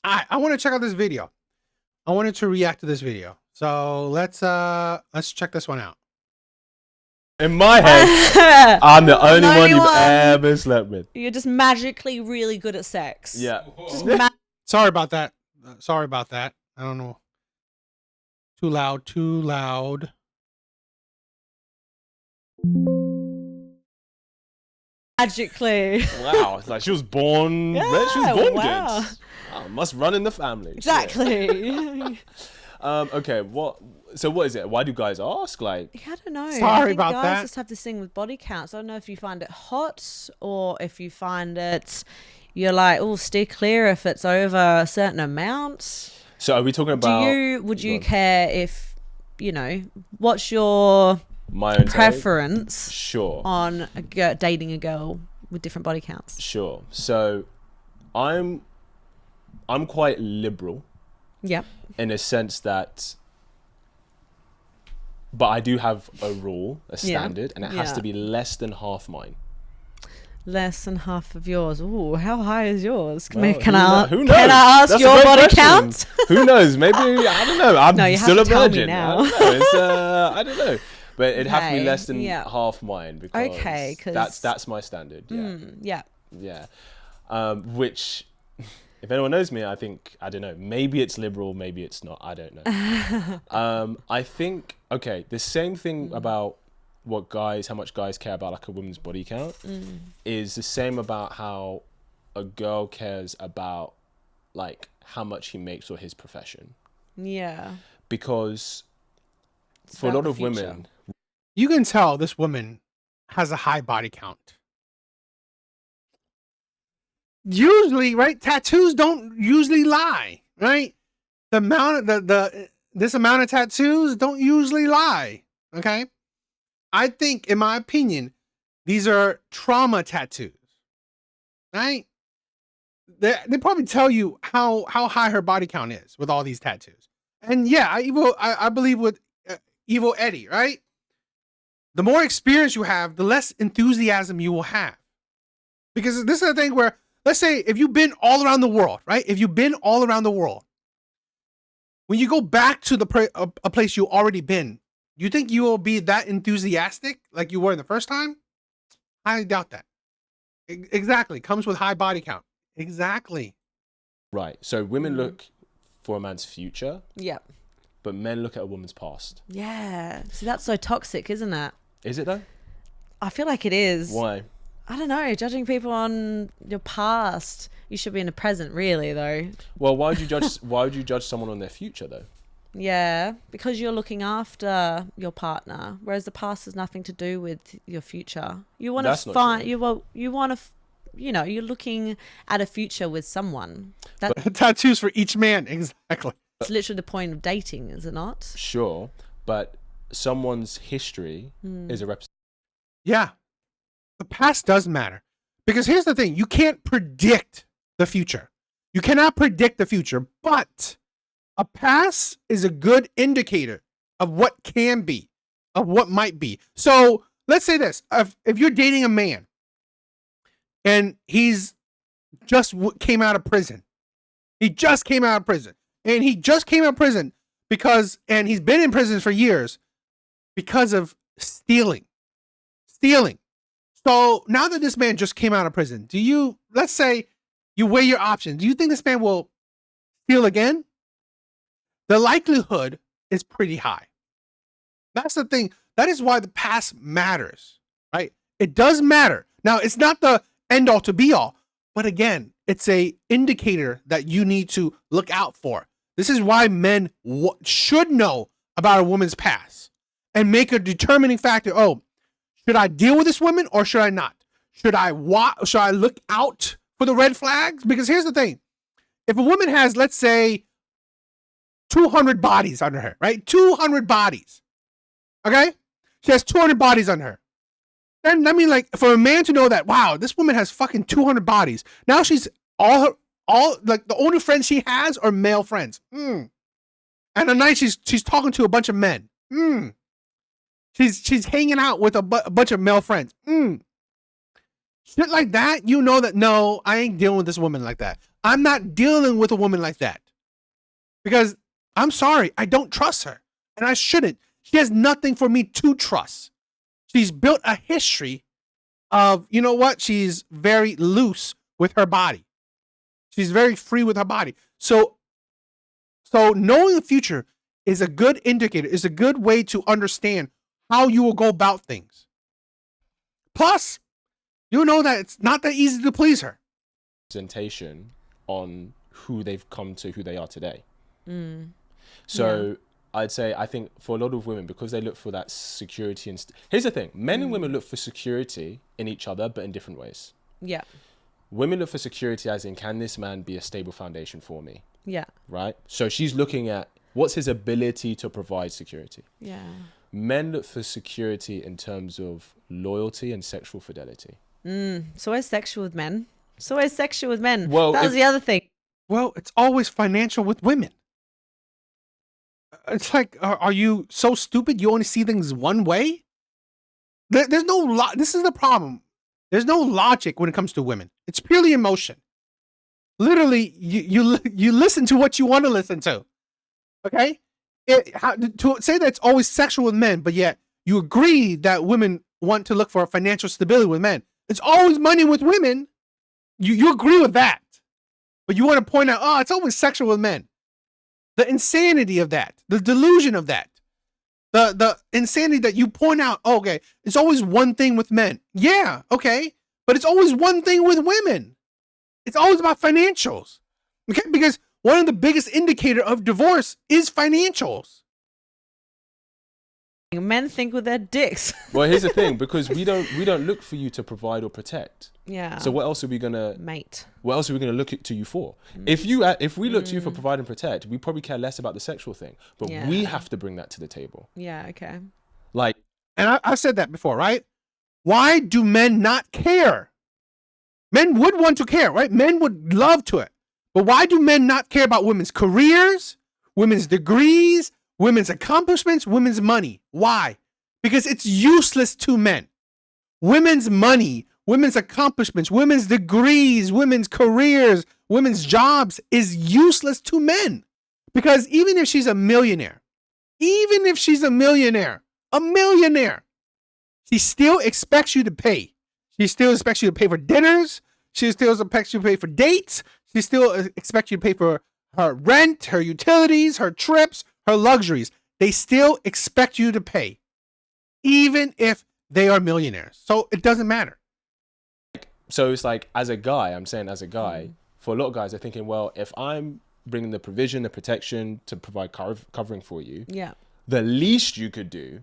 I want to check out this video. I wanted to react to this video. So let's check this one out. In my head, I'm the only one you've ever slept with. You're just magically really good at sex. Yeah. Just Sorry about that. Sorry about that. I don't know. Too loud. Too loud. magically. Wow. It's like she was born. Yeah, She was born wow. good. Oh, must run in the family. Exactly. Okay. So what is it? Why do guys ask? Like, I don't know. Sorry about guys that. just have this thing with body counts. I don't know if you find it hot or if you find it, you're like, oh, steer clear if it's over a certain amount. so are we talking about? Would you care if, what's your my own preference Sure. on dating a girl with different body counts? Sure. So, I'm quite liberal. Yep. In a sense that, but I do have a rule, a standard, and it has to be less than half mine. Less than half of yours. Ooh, how high is yours? Well, Can I who knows? ask That's your a great body question. count? Who knows? Maybe, I don't know. I'm No, you still have a to tell me virgin. now. I don't know. It's, I don't know. But it'd have to be Okay, less than yeah. half mine because Okay, 'cause- that's my standard. Yeah. Yeah. Yeah. Which, if anyone knows me, I think, I don't know, maybe it's liberal, maybe it's not. I don't know. I think, okay, the same thing about how much guys care about like a woman's body count is the same about how a girl cares about like how much he makes or his profession. Yeah. Because It's for a about lot the of future. women, You can tell this woman has a high body count. Usually, right? Tattoos don't usually lie, right? The amount of this amount of tattoos don't usually lie. Okay. I think, in my opinion, these are trauma tattoos. Right? They probably tell you how high her body count is with all these tattoos. And yeah, I believe with Evil Eddie, right? The more experience you have, the less enthusiasm you will have. Because this is the thing where, let's say, if you've been all around the world, right? If you've been all around the world, when you go back to a place you already been, do you think you will be that enthusiastic like you were the first time? I doubt that. Exactly. Comes with high body count. Exactly. right? So women look for a man's future, Yep. but men look at a woman's past. Yeah. See, that's so toxic, isn't it? Is it though? I feel like it is. Why? I don't know. Judging people on your past, you should be in the present, really, though. Well, why would you judge? Why would you judge someone on their future though? Yeah, because you're looking after your partner, whereas the past has nothing to do with your future. You want That's to not find true. you want to, you're looking at a future with someone. Tattoos for each man. Exactly. That's literally the point of dating, is it not? Sure, but someone's history is a representation. Yeah. The past does matter. Because here's the thing. You can't predict the future. You cannot predict the future, but a past is a good indicator of what can be, of what might be. So let's say this. If you're dating a man and he's just came out of prison. He just came out of prison. And he just came out of prison and he's been in prison for years because of stealing. Stealing. So now that this man just came out of prison, let's say you weigh your options. Do you think this man will steal again? The likelihood is pretty high. That's the thing. That is why the past matters, right? It does matter. Now, it's not the end all to be all, but again, it's a indicator that you need to look out for. This is why men should know about a woman's past and make a determining factor. Oh, should I deal with this woman or should I not? Should I look out for the red flags? Because here's the thing. If a woman has, let's say, 200 bodies under her, right? 200 bodies. Okay? She has 200 bodies on her. Then, I mean, like, for a man to know that, wow, this woman has fucking 200 bodies. Now she's all like, the only friends she has are male friends. And at night she's talking to a bunch of men. She's hanging out with a bunch of male friends. Shit like that, you know that, no, I ain't dealing with this woman like that. I'm not dealing with a woman like that. Because I'm sorry, I don't trust her. And I shouldn't. She has nothing for me to trust. She's built a history of, you know what? She's very loose with her body. She's very free with her body. So knowing the future is a good indicator, is a good way to understand how you will go about things. Plus, you know that it's not that easy to please her. Presentation on who they've come to, who they are today. Yeah. I'd say, I think for a lot of women, because they look for that security and here's the thing, men and women look for security in each other, but in different ways. Yeah. Women look for security as in, can this man be a stable foundation for me? Yeah. Right? So she's looking at what's his ability to provide security. Yeah. Men look for security in terms of loyalty and sexual fidelity. It's always sexual with men. It's always sexual with men. Well, that was the other thing. Well, it's always financial with women. It's like, are you so stupid you only see things one way? There's no this is the problem. There's no logic when it comes to women. It's purely emotion. Literally, you listen to what you want to listen to. Okay? To say that it's always sexual with men, but yet you agree that women want to look for financial stability with men. It's always money with women. You agree with that. But you want to point out, oh, it's always sexual with men. The insanity of that, the delusion of that, the insanity that you point out, oh, okay, it's always one thing with men. Yeah, okay, but it's always one thing with women. It's always about financials. Okay, because one of the biggest indicator of divorce is financials. Men think with their dicks. Well, here's the thing, because we don't look for you to provide or protect. Yeah. So what else are we gonna mate? What else are we gonna look to you for? If we look to you for provide and protect, we probably care less about the sexual thing. But we have to bring that to the table. Yeah. Okay. Like, and I said that before, right? Why do men not care? Men would want to care, right? Men would love to it. But why do men not care about women's careers, women's degrees, women's accomplishments, women's money? Why? Because it's useless to men. Women's money, women's accomplishments, women's degrees, women's careers, women's jobs is useless to men. Because even if she's a millionaire, a millionaire, she still expects you to pay. She still expects you to pay for dinners. She still expects you to pay for dates. She still expects you to pay for her rent, her utilities, her trips, her luxuries. They still expect you to pay, even if they are millionaires. So it doesn't matter. so it's like, as a guy, for a lot of guys, they're thinking, well, if I'm bringing the provision, the protection to provide covering for you, the least you could do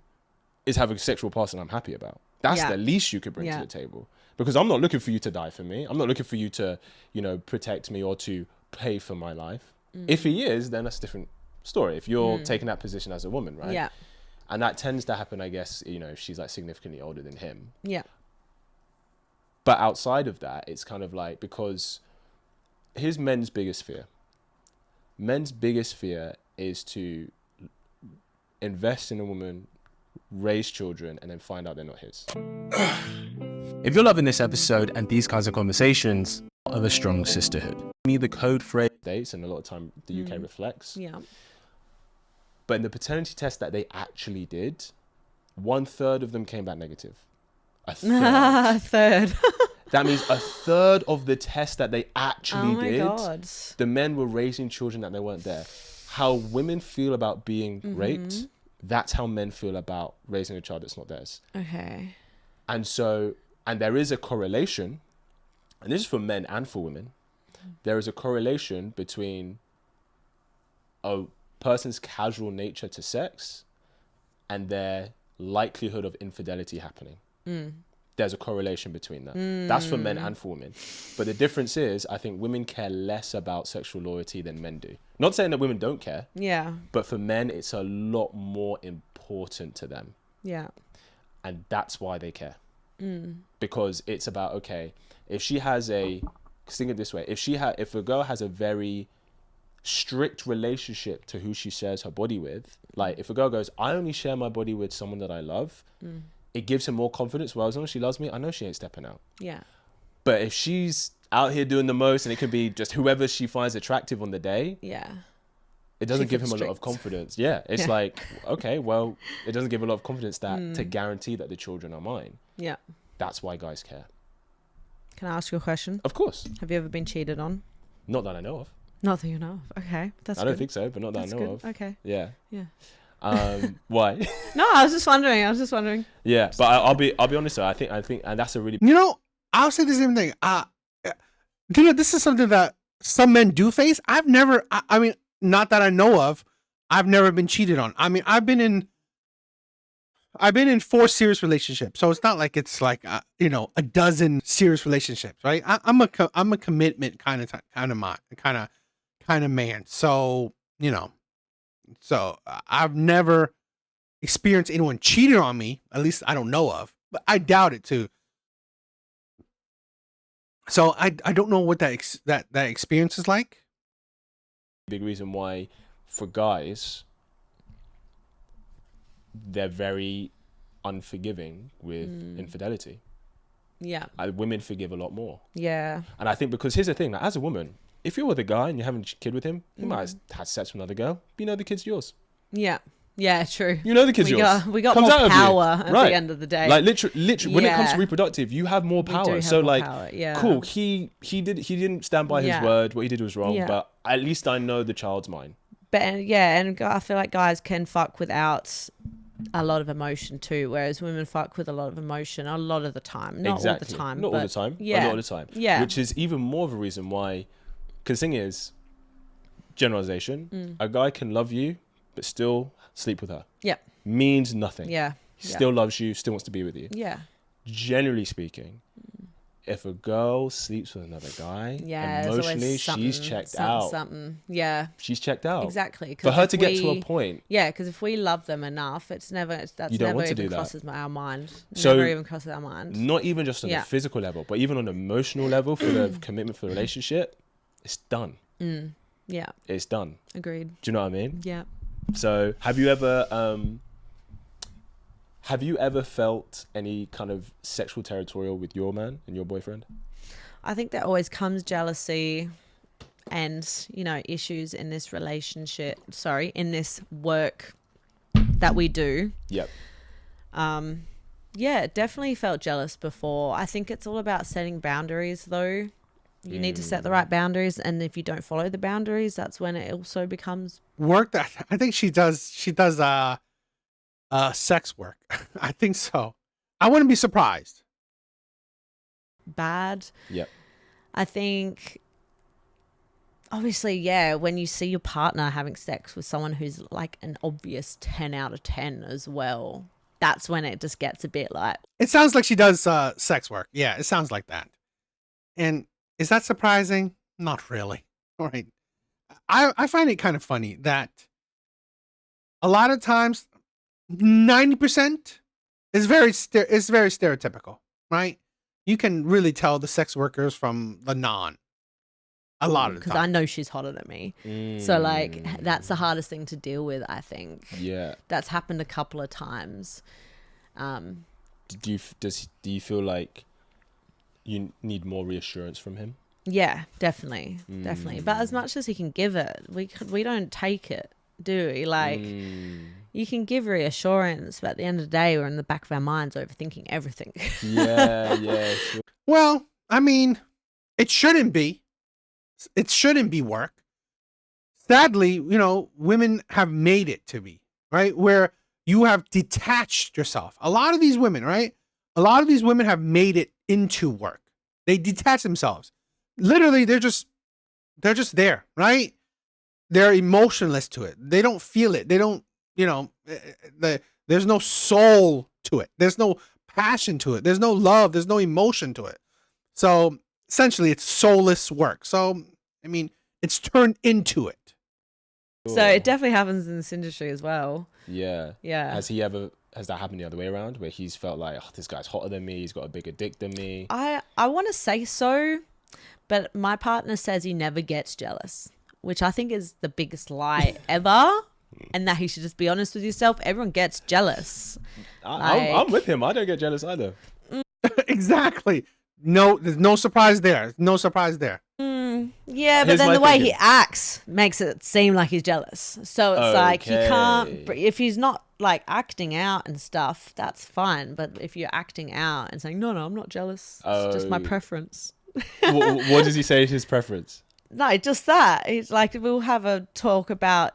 is have a sexual partner I'm happy about. That's the least you could bring to the table. Because I'm not looking for you to die for me. I'm not looking for you to, protect me or to pay for my life. If he is, then that's a different story. If you're taking that position as a woman, right? Yeah. And that tends to happen, I guess, if she's like significantly older than him. Yeah. But outside of that, it's kind of like, because here's men's biggest fear. Men's biggest fear is to invest in a woman, raise children, and then find out they're not his. If you're loving this episode and these kinds of conversations, of a strong sisterhood. Me, the code phrase Dates, and a lot of time the UK reflects. Yeah. But in the paternity test that they actually did, 1/3 of them came back negative. A third. That means a third of the test that they actually did, God. the men were raising children that they weren't there. How women feel about being raped, that's how men feel about raising a child that's not theirs. Okay. And there is a correlation, and this is for men and for women, there is a correlation between a person's casual nature to sex and their likelihood of infidelity happening. There's a correlation between that. That's for men and for women. But the difference is, I think women care less about sexual loyalty than men do. Not saying that women don't care. Yeah. But for men, it's a lot more important to them. Yeah. And that's why they care. Because it's about, okay, if she has think of it this way, if a girl has a very strict relationship to who she shares her body with, like if a girl goes, I only share my body with someone that I love, it gives her more confidence. Well, as long as she loves me, I know she ain't stepping out. Yeah. But if she's out here doing the most, and it could be just whoever she finds attractive on the day. Yeah. It doesn't She give him feels a lot of strict. confidence. Yeah, it's Yeah. like, okay, well, it doesn't give a lot of confidence that to guarantee that the children are mine. Yeah. That's why guys care. Can I ask you a question? Of course. Have you ever been cheated on? Not that I know of. Not that you know of. Okay. That's I don't good. think so, but not that That's I know good. of. Okay. Yeah. Yeah. Why? No, I was just wondering. Yeah, but I'll be honest. Though, I think, and that's a really You know, I'll say the same thing. You know, this is something that some men do face. I've never, I mean, not that I know of, I've never been cheated on. I mean, I've been in 4 serious relationships, so it's not like it's like you know, a dozen serious relationships, right? I'm a commitment kind of man. So you know, I've never experienced anyone cheating on me. At least I don't know of, but I doubt it too. So I don't know what that experience is like. big reason why, for guys, they're very unforgiving with infidelity. Yeah. Women forgive a lot more. Yeah. And I think because here's the thing, like, as a woman, if you're with a guy and you're having a kid with him, you might have had sex with another girl, but you know the kid's yours. Yeah. Yeah, true. You know the kid's yours. We got Comes more out of you. power at Right. the end of the day. Like literally, when it comes to Yeah. reproductive, you have more We power. do have So more like, power, yeah. cool. He didn't stand by his Yeah. word. What he did was wrong, Yeah. but at least I know the child's mine. But yeah, and I feel like guys can fuck without a lot of emotion too, whereas women fuck with a lot of emotion a lot of the time. Not all the time. Not all but the time. Yeah. But a lot of the time. Yeah. Which is even more of a reason why, because the thing is, generalization, a guy can love you, but still sleep with her. Yeah. Means nothing. Yeah. He still loves you, still wants to be with you. Yeah. Generally speaking, if a girl sleeps with another guy, Yeah. there's always emotionally, she's something, checked something, out. Something. Yeah. She's checked out. Exactly. For 'Cause her if to get to a point, Yeah, because if we love them enough, that's You don't never want to even do that. crosses our mind. So- Never even crosses our mind. not even just on Yeah. a physical level, but even on an emotional level for the commitment for the relationship, it's done. Yeah. It's done. Agreed. Do you know what I mean? Yeah. So have you ever felt any kind of sexual territorial with your man and your boyfriend? I think there always comes jealousy and, you know, issues in this in this work that we do. Yep. Yeah, definitely felt jealous before. I think it's all about setting boundaries though. You need to set the right boundaries, and if you don't follow the boundaries, that's when it also becomes Work that I think she does sex work. I think so. I wouldn't be surprised. bad. Yep. I think obviously, yeah, when you see your partner having sex with someone who's like an obvious 10 out of 10 as well, that's when it just gets a bit like, It sounds like she does sex work. Yeah, it sounds like that. And is that surprising? Not really. All right. I find it kind of funny that a lot of times 90% is very stereotypical, right? You can really tell the sex workers from the non a lot of the because time. I know she's hotter than me. So like that's the hardest thing to deal with, I think. Yeah. That's happened a couple of times. Do you feel like you need more reassurance from him? Yeah, definitely. But as much as he can give it, we don't take it, do we? Like you can give reassurance, but at the end of the day, we're in the back of our minds overthinking everything. Yeah. Sure. Well, I mean, it shouldn't be. It shouldn't be work. Sadly, you know, women have made it to be, right? Where you have detached yourself. A lot of these women, right? A lot of these women have made it into work. They detach themselves. Literally, they're just there, right? They're emotionless to it. They don't feel it. They don't, you know, there's no soul to it. There's no passion to it. There's no love. There's no emotion to it. So essentially, it's soulless work. So, I mean, it's turned into it. So it definitely happens in this industry as well. Yeah. Yeah. Has that happened the other way around, where he's felt like, oh, this guy's hotter than me, he's got a bigger dick than me? I want to say so, but my partner says he never gets jealous, which I think is the biggest lie ever, and that he should just be honest with yourself. Everyone gets jealous. I'm with him. I don't get jealous either. Exactly. No, there's no surprise there. No surprise there. Yeah, but Here's then my the way he thinking. acts makes it seem like he's jealous. So it's like you can't, Okay. if he's not like acting out and stuff, that's fine. But if you're acting out and saying, no, I'm not jealous, it's just my Oh. preference. What does he say is his preference? No, just that. He's like, we'll have a talk about,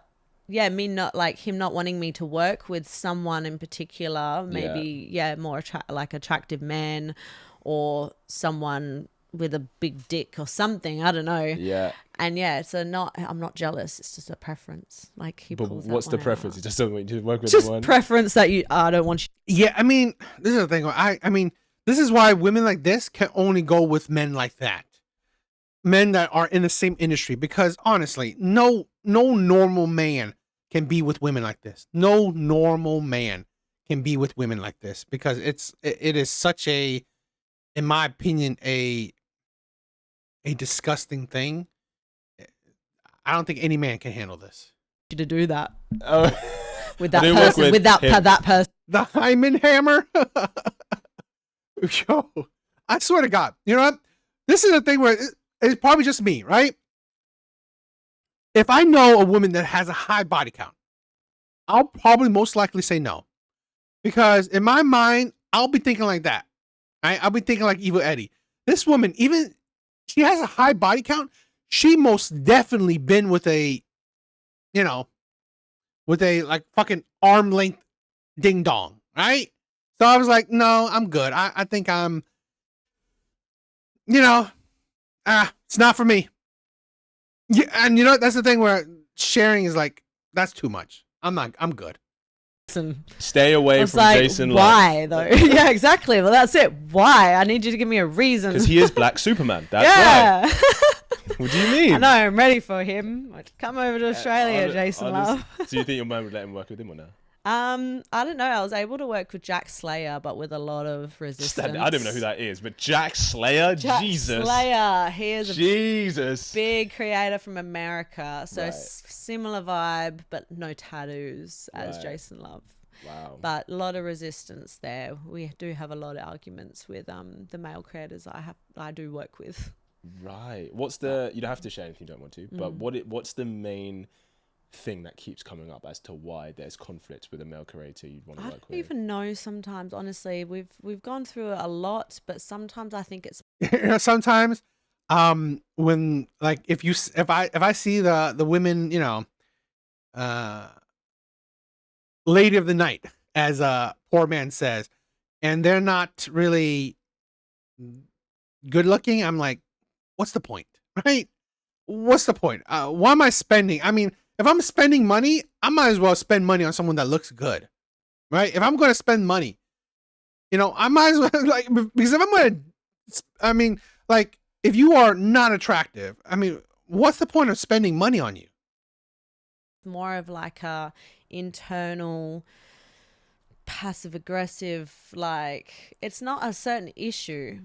me not like him not wanting me to work with someone in particular, maybe, more attractive man or someone with a big dick or something. I don't know. Yeah. And I'm not jealous. It's just a preference. Like he But pulls that what's the one preference? He out. just doesn't want you to work with Just someone. preference that I don't want you. Yeah, I mean, this is the thing. I mean, this is why women like this can only go with men like that. Men that are in the same industry, because honestly, no normal man can be with women like this. No normal man can be with women like this, because it is such a, in my opinion, a disgusting thing. I don't think any man can handle this. to do that Oh. with I that do work person, with with that him. that person. The Hyman hammer. Yo, I swear to God, you know what? This is a thing where it's probably just me, right? If I know a woman that has a high body count, I'll probably most likely say no. Because in my mind, I'll be thinking like that. Right? I'll be thinking like Evil Eddie. This woman, even she has a high body count, she most definitely been with a, with a like fucking arm length ding dong, right? So I was like, no, I'm good. I think I'm, it's not for me. Yeah, and that's the thing where sharing is like, that's too much. I'm good. Stay I away was from like, Jason why though? Yeah, exactly. Well, that's it. Why? I need you to give me a reason. because he is Black Superman. That's yeah. why. What do you mean? I know. I'm ready for him. Come over to Australia, Jason Love. Do you think your man would let him work with him or no? I don't know. I was able to work with Jack Slayer, but with a lot of resistance. I don't even know who that is, but Jack Slayer, Jack Jesus, Slayer. He is a Jesus. big creator from America, so Right. similar vibe, but no tattoos as Right. Jason Love. Wow. But a lot of resistance there. We do have a lot of arguments with the male creators I do work with. Right. What's the? You don't have to share anything you don't want to. But what's the main thing that keeps coming up as to why there's conflict with a male creator you'd want to I work don't with? even know sometimes, honestly. We've gone through it a lot, but sometimes I think it's Sometimes, when like if I see the women, lady of the night, as a poor man says, and they're not really good looking, I'm like, what's the point, right? What's the point? Why am I spending? I mean, if I'm spending money, I might as well spend money on someone that looks good, right? If I'm going to spend money, I might as well like, because if I'm going to, I mean, like, if you are not attractive, I mean, what's the point of spending money on you? more of like a internal passive aggressive, like it's not a certain issue.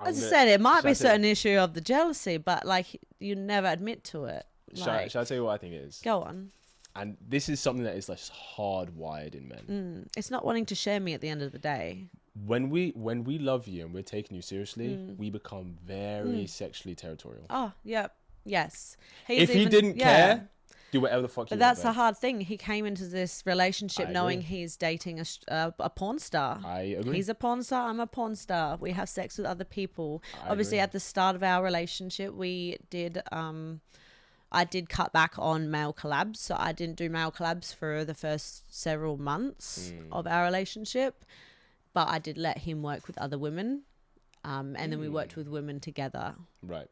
As I said, it might be a certain issue of the jealousy, but like you never admit to it. Shall I tell you what I think it is? Go on. And this is something that is like hardwired in men. It's not wanting to share me at the end of the day. When we love you and we're taking you seriously, we become very sexually territorial. Oh, yep. Yes. If he didn't care, do whatever the fuck you But want. that's a hard thing. He came into this relationship I knowing agree. he's dating a porn star. I agree. He's a porn star. I'm a porn star. We have sex with other people. I Obviously, agree. at the start of our relationship, we did. I did cut back on male collabs, so I didn't do male collabs for the first several months of our relationship. But I did let him work with other women, and then we worked with women together. Right.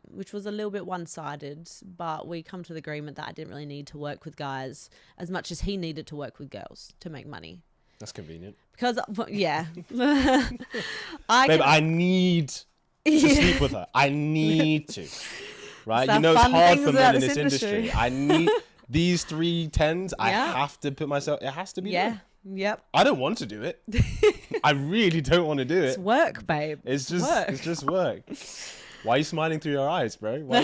Which was a little bit one-sided, but we come to the agreement that I didn't really need to work with guys as much as he needed to work with girls to make money. That's convenient. Because, yeah. Babe, I need to sleep with her. I need to. Right? It's You the know it's fun hard things for men about in this this industry. industry. I need these 3 10s. I Yeah. have to put myself, it has to be Yeah. done. Yep. I don't want to do it. I really don't want to do It's it. work, babe. It's just work. it's just work. Why are you smiling through your eyes, bro? Why are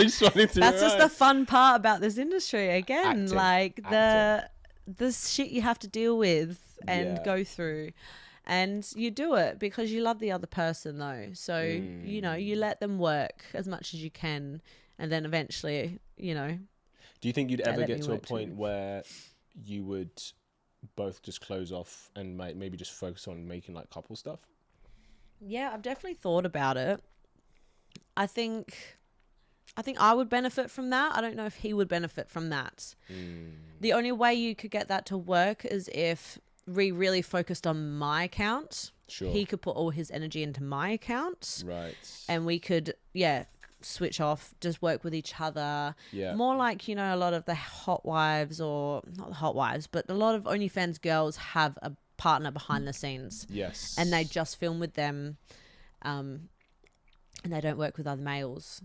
you smiling through That's your just eyes? the fun part about this industry. Again, Acting. like the shit you have to deal with and Yeah. go through. And you do it because you love the other person, though. So, you know, you let them work as much as you can. And then eventually, you know. Do you think you'd ever let get me to a work too. point where you would both just close off and maybe just focus on making like couple stuff? Yeah, I've definitely thought about it. I think I would benefit from that. I don't know if he would benefit from that. The only way you could get that to work is if we really focused on my account. Sure. He could put all his energy into my account. Right. And we could, switch off, just work with each other. Yeah. More like, you know, a lot of the hot wives, or not the hot wives, but a lot of OnlyFans girls have a partner behind the scenes. Yes. And they just film with them. And they don't work with other males.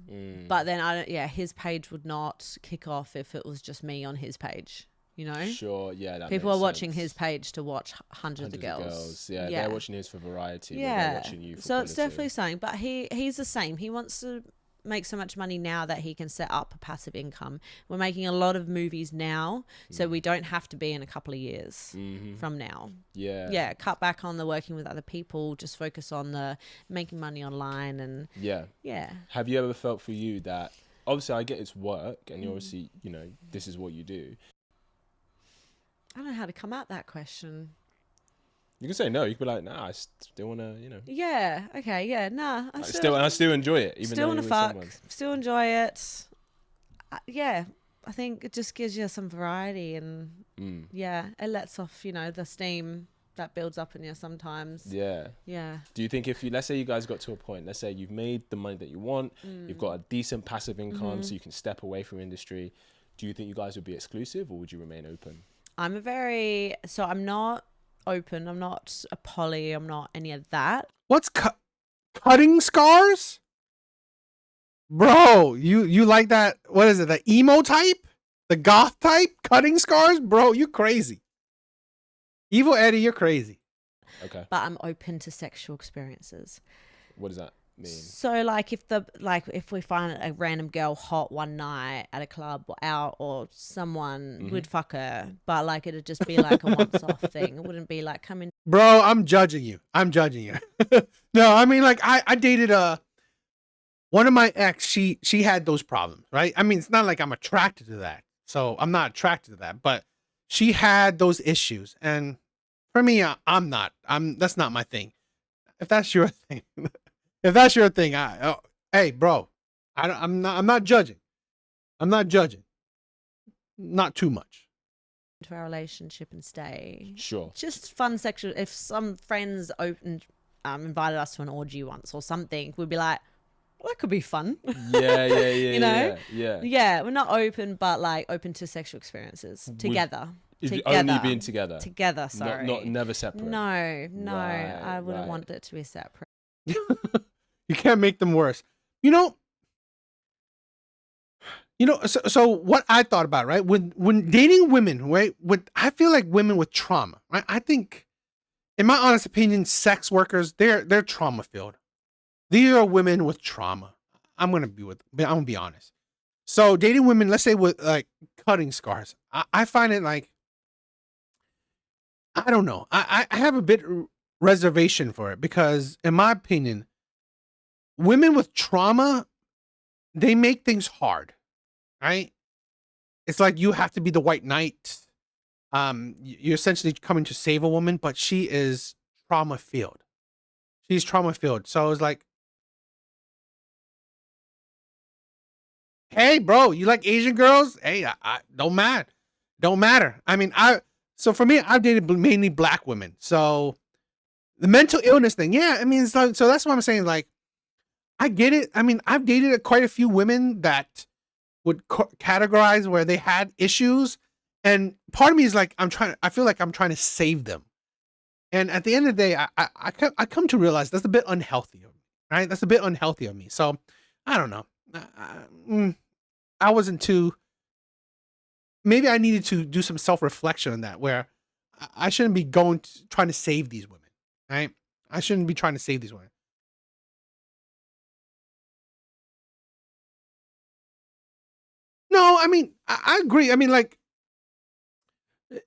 But then his page would not kick off if it was just me on his page. You know, Sure, yeah. That people makes are watching sense. his page to watch hundreds of girls. Yeah, they're watching his for variety. But they're Yeah, watching you for so it's quality. definitely something. But he's the same. He wants to make so much money now that he can set up a passive income. We're making a lot of movies now, so we don't have to be in a couple of years from now. Yeah, cut back on the working with other people. Just focus on the making money online and yeah. Have you ever felt for you that obviously I get it's work and you obviously, you know, this is what you do. I don't know how to come at that question. You can say no. You can be like, nah, I still want to, you know. Yeah. Okay. Yeah. Nah. I still enjoy it. Even Still though want to you're with fuck. someone. Still enjoy it. Yeah. I think it just gives you some variety and it lets off, you know, the steam that builds up in you sometimes. Yeah. Yeah. Do you think let's say you guys got to a point, let's say you've made the money that you want, you've got a decent passive income so you can step away from industry. Do you think you guys would be exclusive or would you remain open? I'm not open. I'm not a poly. I'm not any of that. What's cutting scars? Bro, you like that? What is it? The emo type? The goth type? Cutting scars? Bro, you crazy. Evil Eddie, you're crazy. Okay. But I'm open to sexual experiences. What does that mean? So like if we find a random girl hot one night at a club or out, or someone would fuck her, but like it'd just be like a once off thing. It wouldn't be like come in. Bro, I'm judging you. No, I mean, like I dated one of my ex, she had those problems, right? I mean, it's not like I'm attracted to that. So I'm not attracted to that, but she had those issues. And for me, I'm not. That's not my thing. If that's your thing, hey, bro, I'm not judging. I'm not judging. Not too much. To our relationship and stay. Sure. Just fun sexual. If some friends invited us to an orgy once or something, we'd be like, well, that could be fun. Yeah. You know? Yeah. We're not open, but like open to sexual experiences together. Only being together. Together, sorry. Not never separate. No, Right, I wouldn't right. want it to be separate. You can't make them worse. You know, so what I thought about, right? When dating women, right? I feel like women with trauma, right? I think, in my honest opinion, sex workers, they're trauma filled. These are women with trauma. I'm gonna be honest. So dating women, let's say with like cutting scars, I find it like, I don't know. I have a bit reservation for it because, in my opinion, women with trauma, they make things hard, right? It's like you have to be the white knight. You're essentially coming to save a woman, but she is trauma filled. She's trauma filled. So it's like, hey, bro, you like Asian girls? Hey, I don't matter. I mean, so for me, I've dated mainly black women. So the mental illness thing, yeah. I mean, so that's what I'm saying. Like, I get it. I mean, I've dated quite a few women that would categorize where they had issues, and part of me is like, I feel like I'm trying to save them. And at the end of the day, I come to realize that's a bit unhealthy of me, right? That's a bit unhealthy of me. So I don't know. I wasn't too. Maybe I needed to do some self-reflection on that, where I shouldn't be trying to save these women, right? I shouldn't be trying to save these women. No, I mean, I agree. I mean, like,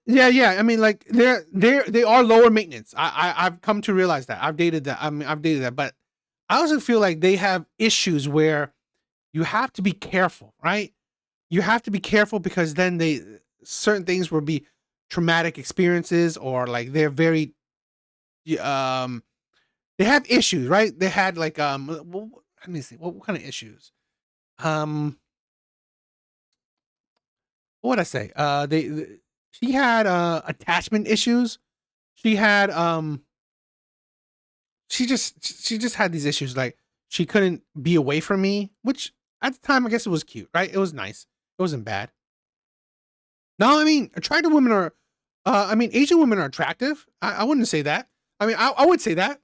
Yeah. I mean, like they are lower maintenance. I've come to realize that. I've dated that. I mean, I've dated that, but I also feel like they have issues where you have to be careful, right? You have to be careful because then certain things will be traumatic experiences, or like they're very um they have issues, right? They had like let me see what kind of issues. Um, what would I say? She had attachment issues. She had she just had these issues, like she couldn't be away from me, which at the time I guess it was cute, right? It was nice. It wasn't bad. No, I mean attractive women are I mean Asian women are attractive. I wouldn't say that. I mean I would say that.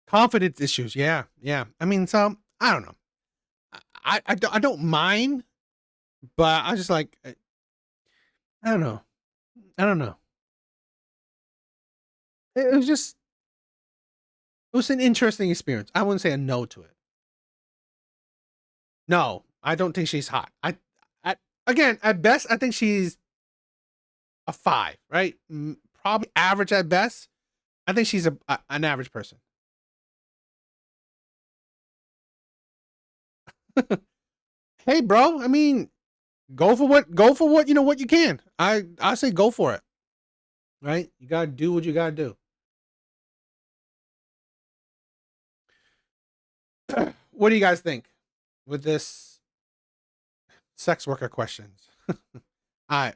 Confidence issues, yeah. I mean, so I don't know. I don't mind, but I just like I don't know. I don't know. It was just it was an interesting experience. I wouldn't say a no to it. No, I don't think she's hot. I again at best I think she's a 5, right? Probably average at best. I think she's an average person. Hey, bro. I mean, go for what what you can. I say go for it. Right? You gotta do what you gotta do. What do you guys think with this sex worker questions? All right.